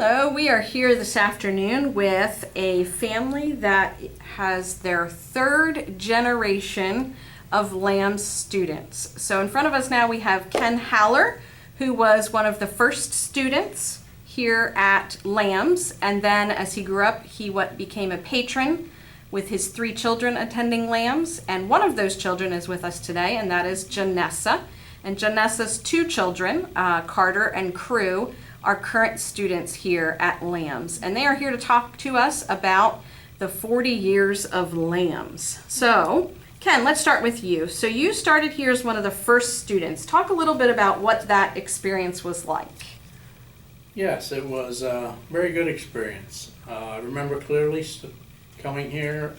Hello, we are here this afternoon with a family that has their third generation of LAMS students. So in front of us now we have Ken Haller, who was one of the first students here at LAMS, and then as he grew up he became a patron with his 3 children attending LAMS, and one of those children is with us today, and that is Janessa. And Janessa's 2 children, Carter and Crew, are current students here at LAMS, and they are here to talk to us about the 40 years of LAMS. So, Ken, let's start with you. So you started here as one of the first students. Talk a little bit about what that experience was like. Yes, it was a very good experience. I remember clearly coming here.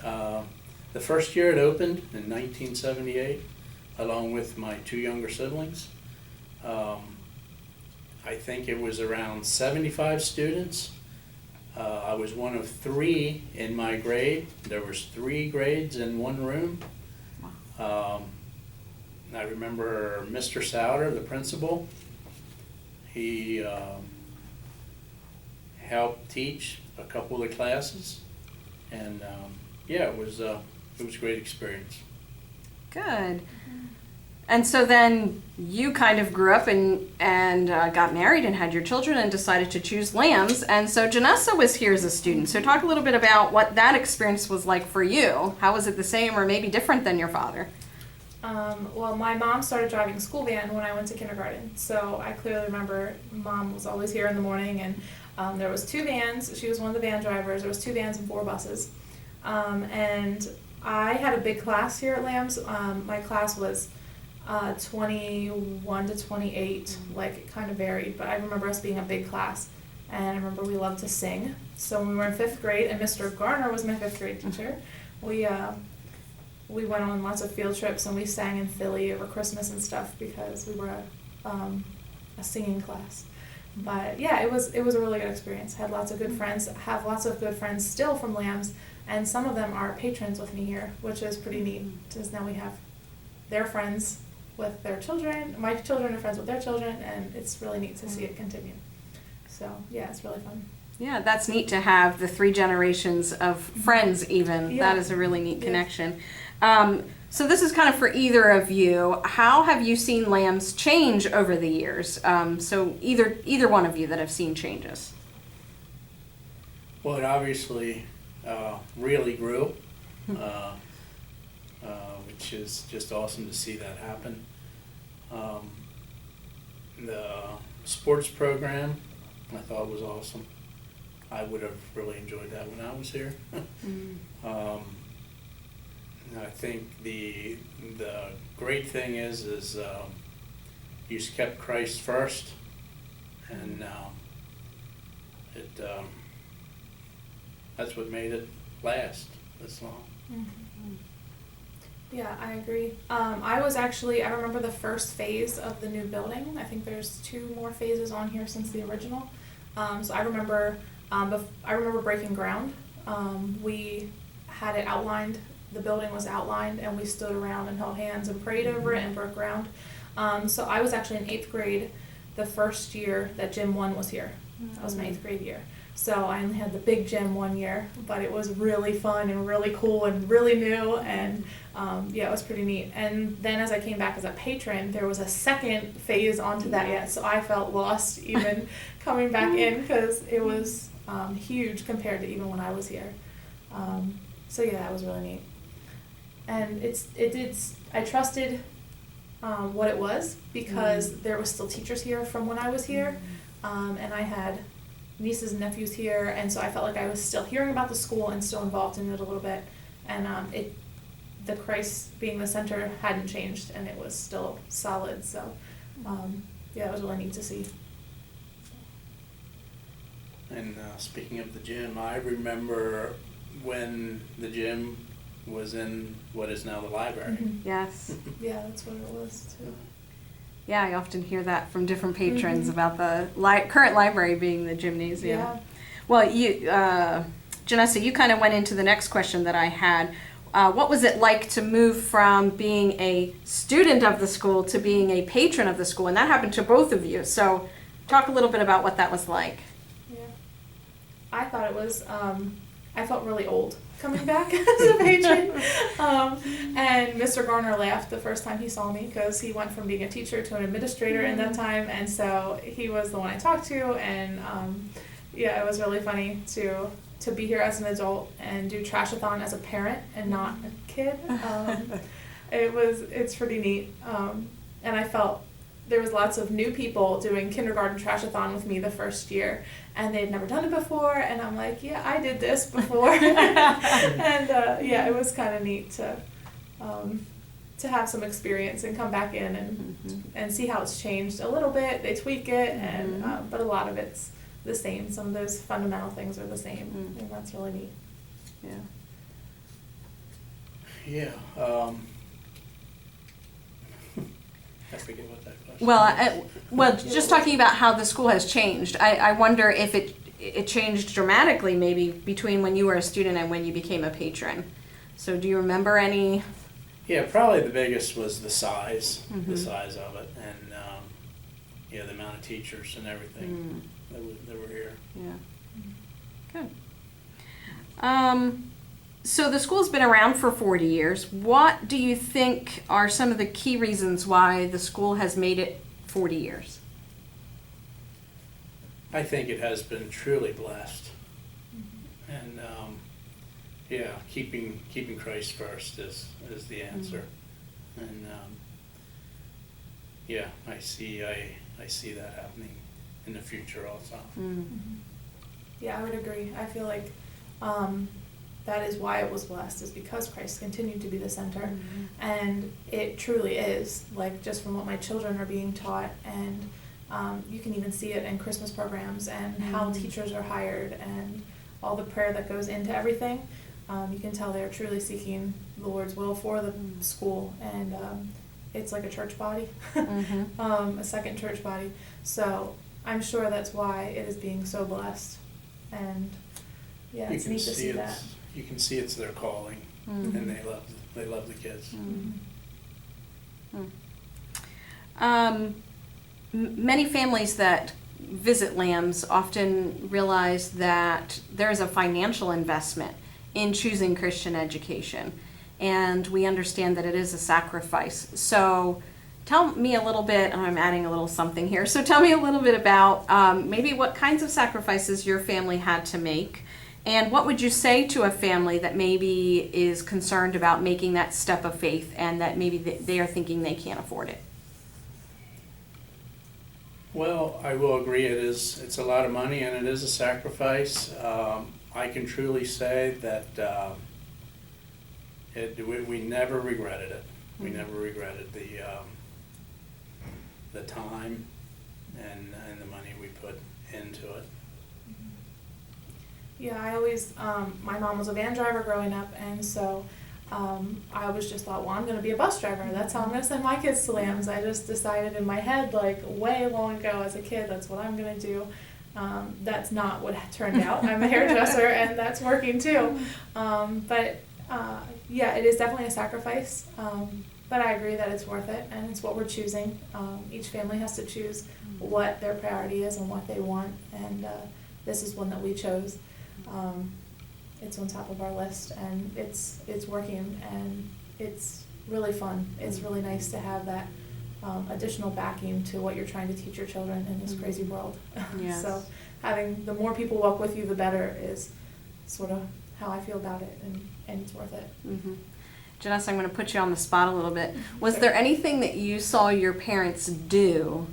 The first year it opened in 1978, along with my 2 younger siblings. I think it was around 75 students. I was one of 3 in my grade. There was 3 grades in one room. I remember Mr. Souter, the principal. He helped teach a couple of the classes, and yeah, it was a great experience. Good. And so then you kind of grew up and got married and had your children and decided to choose LAMS. And so Janessa was here as a student. So talk a little bit about what that experience was like for you. How was it the same or maybe different than your father? Well, my mom started driving a school van when I went to kindergarten. So I clearly remember Mom was always here in the morning, and there was 2 vans. She was one of the van drivers. There was 2 vans and 4 buses. And I had a big class here at LAMS. My class was 21 to 28, like it kind of varied, but I remember us being a big class, and I remember we loved to sing. So when we were in 5th grade, and Mr. Garner was my 5th grade teacher, we went on lots of field trips, and we sang in Philly over Christmas and stuff because we were a singing class. But yeah, it was a really good experience. Had lots of good friends, have lots of good friends still from LAMS, and some of them are patrons with me here, which is pretty neat, because now we have their friends with their children, my children are friends with their children, and it's really neat to see it continue. So yeah, it's really fun. Yeah, that's neat to have the 3 generations of friends even. Yeah. That is a really neat connection. So this is kind of for either of you. How have you seen LAMS change over the years? So either one of you that have seen changes. Well, it obviously really grew, which is just awesome to see that happen. The sports program I thought was awesome. I would have really enjoyed that when I was here. I think the great thing is you kept Christ first, and that's what made it last this long. Mm-hmm. Yeah, I agree. I remember the first phase of the new building. I think there's 2 more phases on here since the original. So I remember breaking ground. We had it outlined, the building was outlined, and we stood around and held hands and prayed over it and broke ground. So I was actually in 8th grade the first year that Gym 1 was here. That was my 8th grade year. So I only had the big gym 1 year, but it was really fun and really cool and really new, and yeah, it was pretty neat. And then as I came back as a patron, there was a second phase onto that yet, so I felt lost even coming back in, because it was huge compared to even when I was here. So yeah, that was really neat. And I trusted what it was, because there was still teachers here from when I was here, and I had nieces and nephews here, and so I felt like I was still hearing about the school and still involved in it a little bit, and the Christ being the center hadn't changed, and it was still solid. So yeah, it was really neat to see. And speaking of the gym, I remember when the gym was in what is now the library. Mm-hmm. Yes. Yeah, that's what it was too. Yeah, I often hear that from different patrons about the current library being the gymnasium. Yeah. Well, Janessa, you kind of went into the next question that I had. What was it like to move from being a student of the school to being a patron of the school? And that happened to both of you. So talk a little bit about what that was like. Yeah. I thought it was, I felt really old coming back as a patron. And Mr. Garner laughed the first time he saw me because he went from being a teacher to an administrator in that time, and so he was the one I talked to, and yeah, it was really funny to be here as an adult and do trash-a-thon as a parent and not a kid. It's pretty neat, and I felt there was lots of new people doing kindergarten trash-a-thon with me the first year, and they'd never done it before, and I'm like, yeah, I did this before. And yeah, it was kind of neat to have some experience and come back in and see how it's changed a little bit. They tweak it, and but a lot of it's the same. Some of those fundamental things are the same, and that's really neat. Yeah. I forget what that question Well, just talking about how the school has changed, I wonder if it changed dramatically maybe between when you were a student and when you became a patron. So do you remember any? Yeah, probably the biggest was the size of it, and yeah, the amount of teachers and everything that were here. Yeah. Good. So the school's been around for 40 years. What do you think are some of the key reasons why the school has made it 40 years? I think it has been truly blessed, and yeah, keeping Christ first is the answer, and yeah, I see that happening in the future also. Yeah, I would agree. I feel like that is why it was blessed, is because Christ continued to be the center, and it truly is, like, just from what my children are being taught, and you can even see it in Christmas programs and how teachers are hired and all the prayer that goes into everything. You can tell they're truly seeking the Lord's will for the school, and it's like a church body, a second church body. So I'm sure that's why it is being so blessed, and yeah, it's neat to see that. You can see it's their calling, and they love the kids. Many families that visit LAMS often realize that there is a financial investment in choosing Christian education, and we understand that it is a sacrifice. So tell me a little bit, and I'm adding a little something here, so tell me a little bit about maybe what kinds of sacrifices your family had to make, and what would you say to a family that maybe is concerned about making that step of faith and that maybe they are thinking they can't afford it? Well, I will agree it's a lot of money, and it is a sacrifice. I can truly say that we never regretted it. We never regretted the time and the money we put into it. Yeah, I always, my mom was a van driver growing up, and so I always just thought, well, I'm going to be a bus driver. That's how I'm going to send my kids to LAMS. I just decided in my head, like, way long ago as a kid, that's what I'm going to do. That's not what turned out. I'm a hairdresser, and that's working too. But yeah, it is definitely a sacrifice. But I agree that it's worth it, and it's what we're choosing. Each family has to choose what their priority is and what they want, and this is one that we chose. It's on top of our list, and it's working, and it's really fun. It's really nice to have that additional backing to what you're trying to teach your children in this crazy world. Yes. So having the more people walk with you, the better is sort of how I feel about it, and it's worth it. Janessa, I'm going to put you on the spot a little bit. Was there anything that you saw your parents do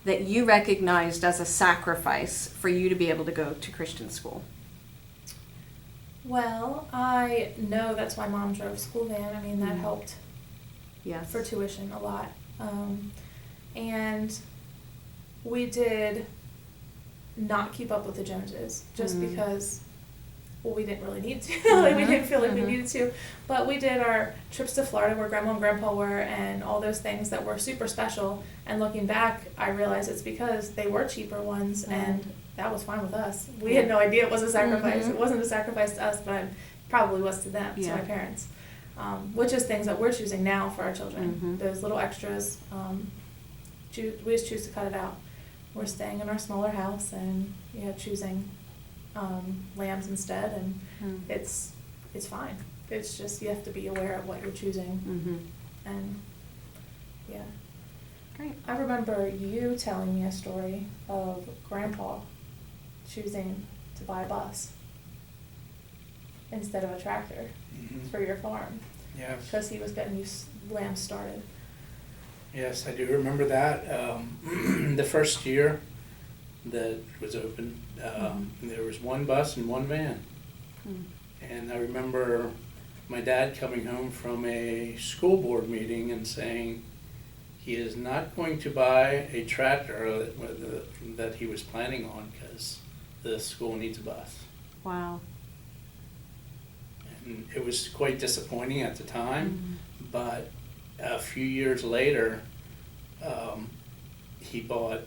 that you recognized as a sacrifice for you to be able to go to Christian school? Well, I know that's why Mom drove school van. I mean, that helped for tuition a lot. And we did not keep up with the Joneses just because, well, we didn't really need to. Like, we didn't feel like we needed to. But we did our trips to Florida where Grandma and Grandpa were, and all those things that were super special. And looking back, I realized it's because they were cheaper ones, and that was fine with us. We had no idea it was a sacrifice. It wasn't a sacrifice to us, but it probably was to them, to my parents. Which is things that we're choosing now for our children. Those little extras, we just choose to cut it out. We're staying in our smaller house and choosing lambs instead, and Mm. it's fine. It's just you have to be aware of what you're choosing, Mm-hmm. and yeah. Great. I remember you telling me a story of Grandpa choosing to buy a bus instead of a tractor for your farm Yes. because he was getting you lambs started. Yes, I do remember that. The first year that it was open, there was one bus and one van. Mm. And I remember my dad coming home from a school board meeting and saying he is not going to buy a tractor that he was planning on because the school needs a bus. Wow. And it was quite disappointing at the time, Mm. but a few years later, he bought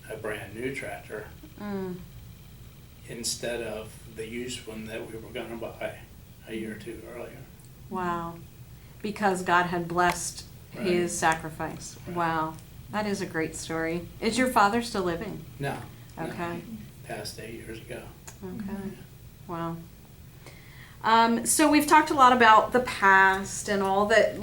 a brand new tractor Mm. instead of the used one that we were going to buy a year or two earlier. Wow. Because God had blessed Right. his sacrifice. Right. Wow. That is a great story. Is your father still living? No. Okay. No, passed 8 years ago. Okay. Wow. So we've talked a lot about the past and all that,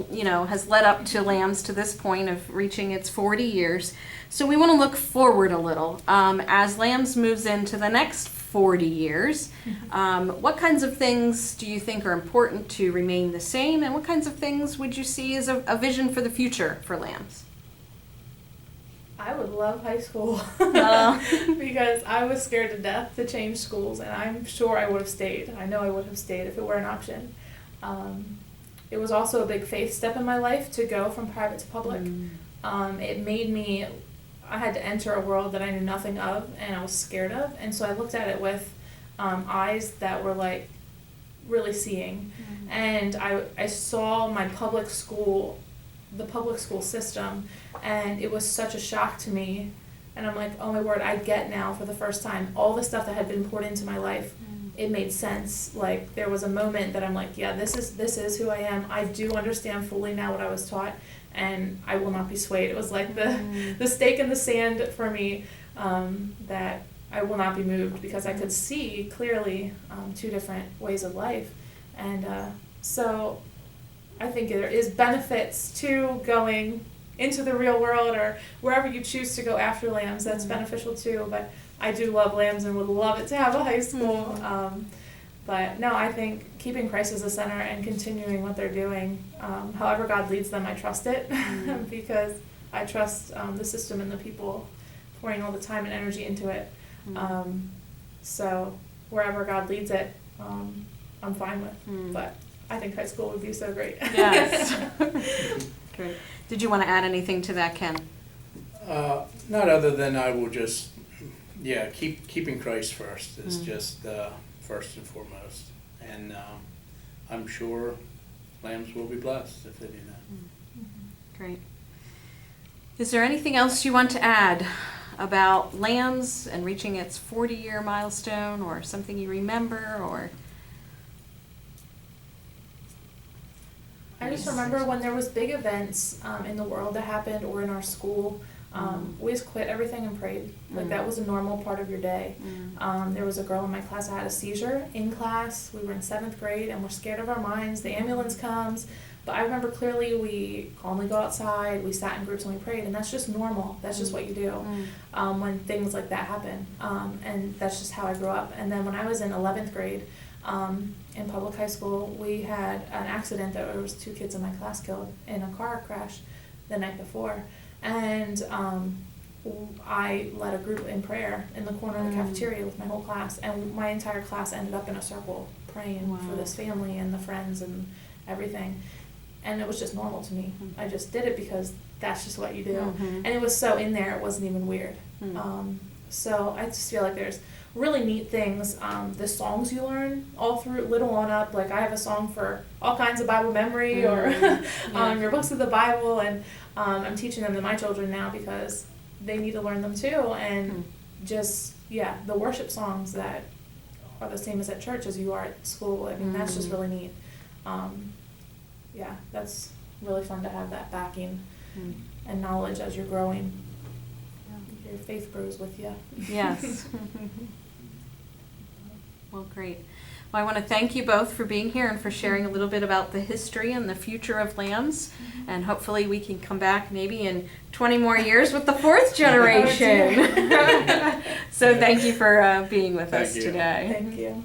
has led up to LAMS to this point of reaching its 40 years. So we want to look forward a little. As LAMS moves into the next 40 years, what kinds of things do you think are important to remain the same, and what kinds of things would you see as a vision for the future for LAMS? I would love high school because I was scared to death to change schools, and I'm sure I would have stayed. I know I would have stayed if it were an option. It was also a big faith step in my life to go from private to public. It made me, I had to enter a world that I knew nothing of and I was scared of, and so I looked at it with eyes that were like really seeing. And I saw my public school, the public school system, and it was such a shock to me. And I'm like, oh my word, I get now for the first time all the stuff that had been poured into my life. It made sense. Like there was a moment that I'm like, yeah, this is who I am. I do understand fully now what I was taught, and I will not be swayed. It was like the stake in the sand for me, that I will not be moved because I could see clearly two different ways of life. And so I think there is benefits to going into the real world or wherever you choose to go after LAMS. That's beneficial too, but I do love LAMS and would love it to have a high school. But no, I think keeping Christ as the center and continuing what they're doing, however God leads them, I trust it because I trust the system and the people pouring all the time and energy into it. So wherever God leads it, I'm fine with. But I think high school would be so great. Yes. Great. Did you want to add anything to that, Ken? Not other than I will just, keeping Christ first is just first and foremost. And I'm sure LAMS will be blessed if they do that. Great. Is there anything else you want to add about LAMS and reaching its 40-year milestone, or something you remember, or? I just remember when there was big events in the world that happened or in our school, we just quit everything and prayed. Like that was a normal part of your day. There was a girl in my class that had a seizure in class. We were in 7th grade and we're scared of our minds. The ambulance comes. But I remember clearly we calmly go outside, we sat in groups and we prayed, and that's just normal. That's just what you do when things like that happen. And that's just how I grew up. And then when I was in 11th grade, in public high school, we had an accident that there was 2 kids in my class killed in a car crash the night before. And I led a group in prayer in the corner of the cafeteria with my whole class, and my entire class ended up in a circle praying for this family and the friends and everything. And it was just normal to me. I just did it because that's just what you do. And it was so in there, it wasn't even weird. So I just feel like there's really neat things. The songs you learn all through little on up. Like I have a song for all kinds of Bible memory or your books of the Bible, and I'm teaching them to my children now because they need to learn them too. And just the worship songs that are the same as at church as you are at school. I mean that's just really neat. That's really fun to have that backing and knowledge as you're growing. Your faith grows with you. Yes. Well, great. Well, I want to thank you both for being here and for sharing a little bit about the history and the future of LAMS. And hopefully we can come back maybe in 20 more years with the fourth generation. So thank you for being with us Thank you. today. Thank you.